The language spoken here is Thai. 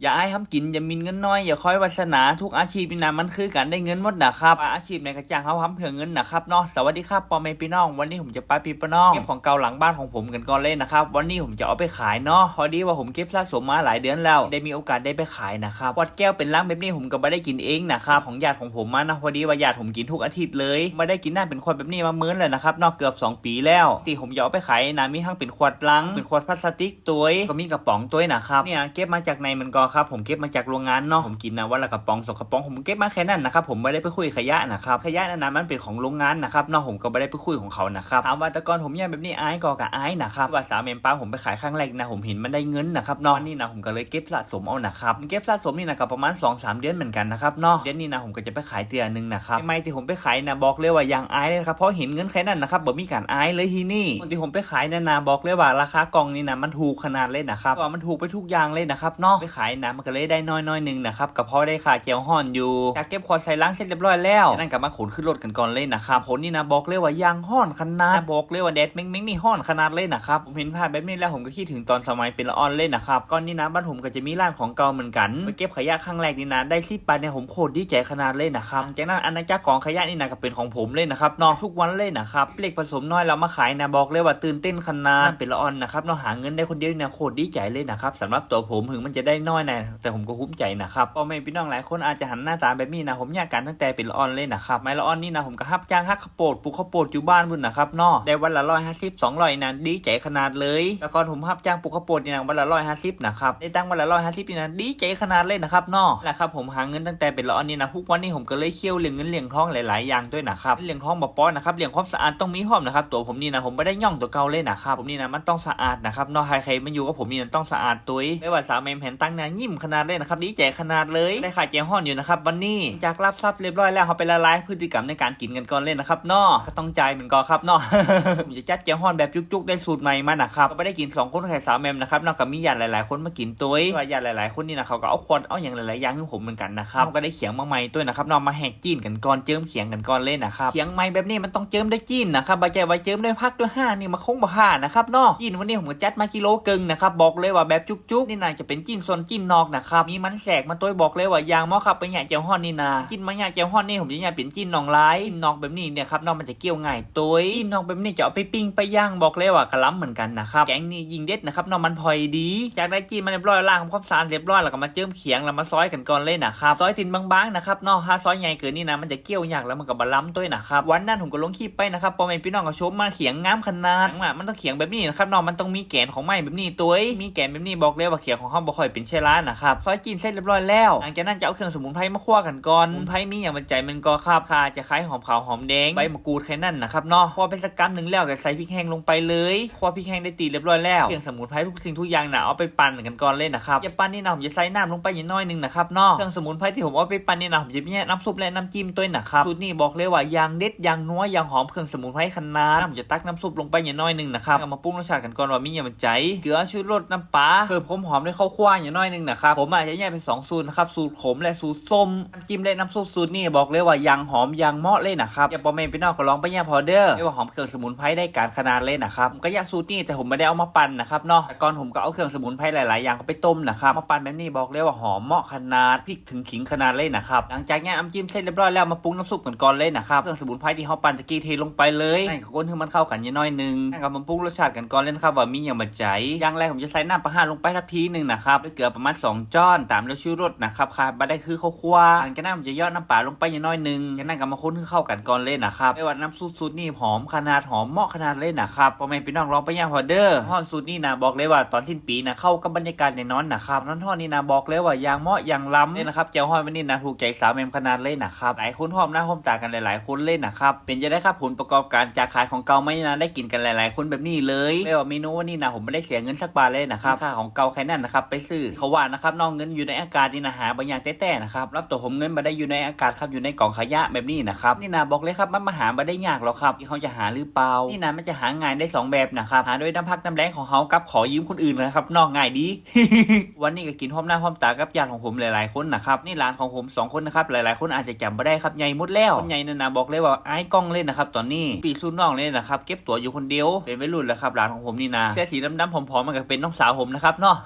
อย่าให้ทำกินอย่ามีเงินน้อยอย่าคอยวาสนาทุกอาชีพนี่นะมันคือการได้เงินหมดนะครับอาชีพในกระจ้างเขาทำเพื่อเงินนะครับเนาะสวัสดีครับปอเมพี่น้องวันนี้ผมจะไปพี่ปน้องเก็บของเก่าหลังบ้านของผมกันก่อนเลยนะครับวันนี้ผมจะเอาไปขายเนาะพอดีว่าผมเก็บสะสมมาหลายเดือนแล้วได้มีโอกาสได้ไปขายนะครับวัดแก้วเป็นลังแบบนี้ผมก็ไม่ได้กินเองนะครับของญาติของผมมานะพอดีว่าญาติผมกินทุกอาทิตย์เลยไม่ได้กินน่าเป็นขวดแบบนี้มาเมื้อเลยนะครับนอกเกือบ2 ปีแล้วที่ผมจะเอาไปขายนะมีทั้งเป็นขวดลังเป็นขวดพลาสติกตัวก็มีกระป๋องตัวนะครับเนี่ยเก็บมาจากในมันก็ครับผมเก็บมาจากโรงงานเนาะผมกินนะวันละกระป๋อง2 กระป๋องผมเก็บมาแค่นั้นนะครับผมไม่ได้ไปคุยขยะนะครับขยะนั้นมันเป็นของโรงงานนะครับเนาะผมก็ไม่ได้ไปคุยของเขานะครับถามว่าแต่ก่อนผมเนี่ยแบบนี้อายก็กับอายนะครับว่าสาวเมมป้าผมไปขายครั้งแรกนะผมเห็นมันได้เงินนะครับเนาะนี่นะผมก็เลยเก็บสะสมเอานะครับเก็บสะสมนี่นะครับประมาณ 2-3 เดือนเหมือนกันนะครับเนาะเดือนนี้นะผมก็จะไปขายเตือนนึงนะครับไม่ที่ผมไปขายนะบอกเลยว่ายังอายเลยครับเพราะเห็นเงินแค่นั้นนะครับบ่มีการอายเลยที่นี่คนที่ผมไปขายนะบอกเลยว่าราคากล่องนี่นะมันถูกขนาดเลยนะครับว่ามันถูกไปทุกอย่างเลยนะครับเนาะไปขายนะมันก็เลยได้น้อยนึงนะครับกับพอได้ค่าเจียวห่อนอยู่จากเก็บขวดใส่ล้างเสร็จเรียบร้อยแล้วนั่นก็มาขนขึ้นรถกันก่อนเลยนะครับผลนี่นะบอกเลยว่ายางห่อนขนาดบอกเลยว่าแดดเม้งนี่ห่อนขนาดเลยนะครับผมเห็นภาพแบบนี้แล้วผมก็คิดถึงตอนสมัยเป็นละอ่อนเลยนะครับก่อนนี่นะบ้านผมก็จะมีร้านของเก่าเหมือนกันไปเก็บขยะครั้งแรกนี่นะได้10 บาทเนี่ยผมโคตรดีใจขนาดเลยนะครับจากนั้นอาณาจักรของขยะนี่นะก็เป็นของผมเลยนะครับเนาะทุกวันเลยนะครับเล็กผสมน้อยเรามาขายนะบอกเลยว่าตื่นเต้นขนาดเป็นละอ่อนนะครับเนาะหาเงินได้คนเดียวเนี่ยโคตรดีใจเลยนะครับสำหรับตัวผมถึงมันจะได้น้อยนะแต่ผมก็ภูมิใจนะครับพ่อแม่พี่น้องหลายคนอาจจะหันหน้าตาแบบนี้นะผมอยากการตั้งแต่เป็นละอ่อนเลยนะครับไม่ละอ่อนนี่นะผมก็รับจ้างฮักข้าวโพดปลูกข้าวโพดอยู่บ้านบุญนะครับเนาะได้วันละ150-200นะดีใจขนาดเลยแล้วก็ผมรับจ้างปลูกข้าวโพดนี่นะวันละ150นะครับได้ตังวันละ150นี่นะดีใจขนาดเลยนะครับเนาะแหละครับผมหาเงินตั้งแต่เป็นละอ่อนนี่นะทุกวันนี้ผมก็เลยเคี่ยวเลี้ยงเงินเลี้ยงทองหลายๆอย่างด้วยนะครับเลี้ยงทองบ่ป้อนนะครับเลี้ยงความสะอาดต้องมีพร้อมนะครับตัวผมนี่นะผมไม่ได้ย่องตัวเก่าเลยนะครับผมนี่นะมันต้องสะอาดนะครับเนาะใครๆมันอยู่กับผมนี่นะต้องสะอาดตัวไม่ว่าสาวเมมแผ่นตั้งนะยิ้มขนาดเลยนะครับดีใจขนาดเลยได้ขายแจวฮ้อนอยู่นะครับวันนี้จากรับทรัพย์เรียบร้อยแล้วเขาไปละลายพฤติกรรมในการกินกันก่อนเลยนะครับเนาะก็ต้องใจเหมือนกันครับเนาะ ผมจะจัดแจวฮ้อนแบบจุกๆได้สูตรใหม่มานะครับก็ไม่ได้กิน2 คนแค่สาวเมมนะครับนอกจากมีญาติหลายๆคนมากินตัวว่าญาติหลายๆคนนี่นะเขาก็เอาควอนเอาอย่างหลายๆอย่างให้ผมเหมือนกันนะครับก็ได้เขียงมาใหม่ตัวนะครับเนาะมาแหกจีนกันก่อนเจิมเขียงกันก่อนเลยนะครับเขียงใหม่แบบนี้มันต้องเจิมได้จีนนะครับใบใจไว้เจิมได้พักด้วย5นี่มาคงบ่5นะครับเนาะจีนวันนี้ผมก็จัดมากิโลกึ่งนะครับบอกเลยว่าแบบจุกๆนี่น่าจะเป็นจีนส่วนจีนนอกนะครับมีมันแสกมาตัวบอกเลยว่ายางหม้อครับไปหยาแจวฮ้อนนี่นากินมาหยาแจวฮ้อนนี่ผมจะหยาเป็นจีนนองไร้นองแบบนี้เนี่ยครับนองมันจะเกี่ยวง่ายตัวจีนนองแบบนี้จะเอาไปปิ้งไปย่างบอกเลยว่ากระล้ำเหมือนกันนะครับแกงนี่ยิงเด็ดนะครับนองมันพอดีจากได้จีนมันเรียบร้อยล้างความสะอาดเรียบร้อยแล้วก็มาเจิมเขียงแล้วมาซอยกันก่อนเลยนะครับซอยตินบางๆนะครับนอกถ้าซอยใหญ่เกินนี่นะมันจะเกี่ยวยากแล้วมันก็บะล้ำตัวนะครับวันนั้นผมก็ลงคลิปไปนะครับพอแม่พี่น้องก็ชมมาเขียงงามขนาดมันต้องเขียงแบบนี้นะครับนอกมันต้องมีแกนของไม้แบบนี้ตัวมีแกนแบบนี้บอกเลยว่าเขียงของเขาบ่ค่อยเป็นเชื้อรานะครับซอยจีนเสร็จเรียบร้อยแล้วหลังจากนั้นจะเอาเครื่องสมุนไพรมาคั่วกันก่อนสมุนไพรมีอย่างบรรจัยมันก็ครับข่าจะคล้ายหอมขาวหอมแดงใบมะกรูดแค่นั้นนะครับเนาะคั่วไปสักกำหนึ่งแล้วก็ใส่พริกแห้งลงไปเลยคั่วพริกแห้งได้ตีเรียบร้อยแล้วเครื่องสมุนไพรทุกสิ่งทุกอย่างนะเอาไปปั่นกันก่อนเลยนะครับอย่าปั่นนี่นะผมจะใส่น้ำลงไปอย่างน้อยนึงนะครับเนาะเครื่องสมุนไพรที่ผมเอาไปปั่นนี่นะผมจะมีน้ำซุปและน้ำจิ้มตัวนะครับสูตรนี้บอกเลยว่ายางเด็ดยางนัวยางหอมเครื่องสมุนไพรขนาดผมจะตักน้ำซุปลงไปอย่างน้อยนึงนะครับเอามาปรุงรสชาติกันก่อนว่ามีอย่างบรรจัยเกลือชูรสน้ำปลาเพิ่มความหอมด้วยข้าวคั่วอย่างน้อยนึงนะครับผมอาจจะแยกเป็น2 สูตรนะครับสูตรขมและสูตรส้มน้ำจิ้มและน้ำซุปสูตรนี้บอกเลยว่ายางหอมยางเหมาะเลยนะครับอย่าปอมเมนไปนอกก็ลองไปแยกพอเดอร์ไม่ว่าหอมเครื่องสมุนไพรได้การขนาดเลยนะครับผมก็อยากสูตรนี้แต่ผมไม่ได้เอามาปั่นนะครับเนาะแต่ก่อนผมก็เอาเครื่องสมุนไพรหลายๆอย่างไปต้มนะครับมาปั่นแบบนี้บอกเลยว่าหอมเหมาะขนาดพริกถึงขิงขนาดเลยนะครับหลังจากนี้น้ำจิ้มเสร็จเรียบร้อยแล้วมาปรุงน้ำซุปกันก่อนเลยนะครับเครื่องสมุนไพรที่เขาปั่นตะกี้เทลงไปเลยให้ข้นให้มันเข้ากันอย่างน้อยนึงให้กับมันปรุงรสชาติกันก่อนเลยนะครับว่ามีอย่างบรรจัยอย่างแรกผมจะใส่น้ำปลาห่าลงไปทัพพีนึงนะครับด้วยเกลือประมาณ2 ช้อนตามด้วยชูรสนะครับค่ะบัดได้คือข้าวคั่วหลังจากนั้นผมจะยอดน้ำปลาลงไปอย่างน้อยนึงจากนั้นก็มาคนให้เข้ากันก่อนเลยนะครับไม่ว่าน้ำสูตรนี่หอมขนาดหอมเหมาะขนาดเลยนะครับพอแม่พี่น้องลองไปย่างพอเดอร์ห่อนสูตรนี่นะบอกเลยว่าตอนสิ้นปีนะเข้ากับบรรยากาศในนอนนะครับนอนห่อนนี่นะบอกเลยว่ายางเหมาะยางล้ำเลยนะครับเจ้าห่อนวันนี้นะถูกใจสาวแมมขนาดเลยนะครับหลายคนหอมหน้าหอมตากันหลายๆคนเลยนะครับเป็นจะได้ครับผลประกอบการจากขายของเก่าไม่นะได้กินกันหลายๆคนแบบนี้เลยไม่ว่าเมนูวันนี้นะผมไม่ได้เสียเงินสักบาทเลยนะครับค่าของเก่าแค่นั้นนะครับไปซื้อเขาว่านะครับนอกเงินอยู่ในอากาศนี่นะหาบางอย่างแต่นะครับรับตัวผมเงินมาได้อยู่ในอากาศครับอยู่ในกล่องขยะแบบนี้นะครับนี่นะบอกเลยครับมันมาหามาได้ยากหรอกครับที่เขาจะหาหรือเปล่านี่นะมันจะหาง่ายได้2 แบบนะครับหาโดยน้ำพักน้ำแรงของเขากับขอยืมคนอื่นนะครับนอกง่ายดี วันนี้ก็กินหอมหน้าหอมตากับญาติของผมหลายๆคนนะครับนี่หลานของผม2 คนนะครับหลายๆคนอาจจะจำไม่ได้ครับใหญ่หมดแล้วคนใหญ่นั่นนะบอกเลยว่าไอ้กล้องเล่นนะครับตอนนี้ปีสู้น้องเลยนะครับเก็บตัวอยู่คนเดียวเป็นวัยรุ่นแล้วครับหลานของผมนี่นะเสื้อสีดำๆผอมๆมันก็เป็นน้องสาวผมนะครับเนาะ